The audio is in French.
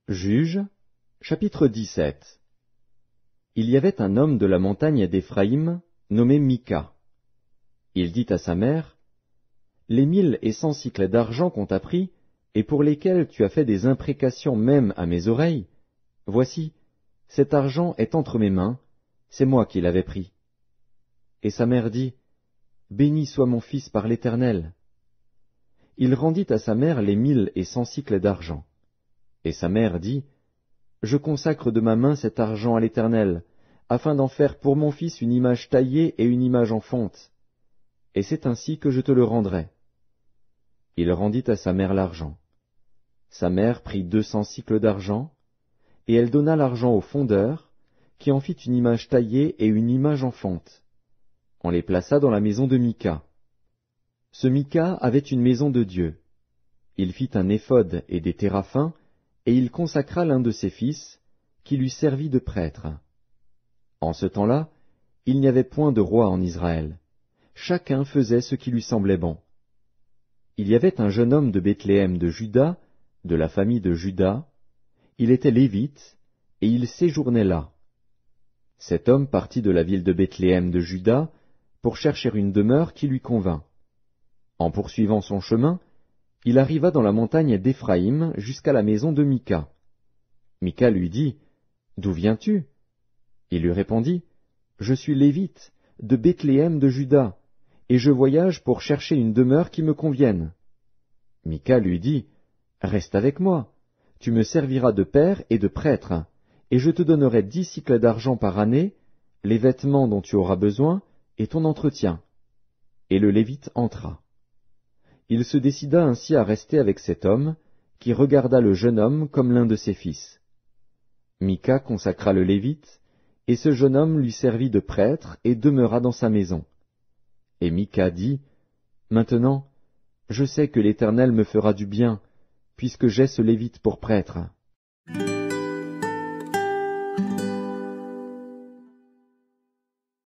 Juges, chapitre 17. Il y avait un homme de la montagne d'Éphraïm, nommé Mika. Il dit à sa mère, « Les 1100 cycles d'argent qu'on t'a pris, et pour lesquels tu as fait des imprécations même à mes oreilles, voici, cet argent est entre mes mains, c'est moi qui l'avais pris. » Et sa mère dit, « Béni soit mon fils par l'Éternel. » Il rendit à sa mère les 1100 cycles d'argent. Et sa mère dit, « Je consacre de ma main cet argent à l'Éternel, afin d'en faire pour mon fils une image taillée et une image en fonte. Et c'est ainsi que je te le rendrai. » Il rendit à sa mère l'argent. Sa mère prit 200 cycles d'argent, et elle donna l'argent au fondeur, qui en fit une image taillée et une image en fonte. On les plaça dans la maison de Mika. Ce Mika avait une maison de Dieu. Il fit un éphod et des téraphins, et il consacra l'un de ses fils, qui lui servit de prêtre. En ce temps-là, il n'y avait point de roi en Israël. Chacun faisait ce qui lui semblait bon. Il y avait un jeune homme de Bethléem de Juda, de la famille de Juda. Il était lévite, et il séjournait là. Cet homme partit de la ville de Bethléem de Juda pour chercher une demeure qui lui convint. En poursuivant son chemin, il arriva dans la montagne d'Éphraïm jusqu'à la maison de Mika. Mika lui dit, « D'où viens-tu » Il lui répondit, « Je suis lévite, de Bethléem de Juda, et je voyage pour chercher une demeure qui me convienne. » Mika lui dit, « Reste avec moi, tu me serviras de père et de prêtre, et je te donnerai 10 cycles d'argent par année, les vêtements dont tu auras besoin, et ton entretien. » Et le Lévite entra. Il se décida ainsi à rester avec cet homme, qui regarda le jeune homme comme l'un de ses fils. Mika consacra le Lévite, et ce jeune homme lui servit de prêtre et demeura dans sa maison. Et Mika dit, « Maintenant, je sais que l'Éternel me fera du bien, puisque j'ai ce Lévite pour prêtre. »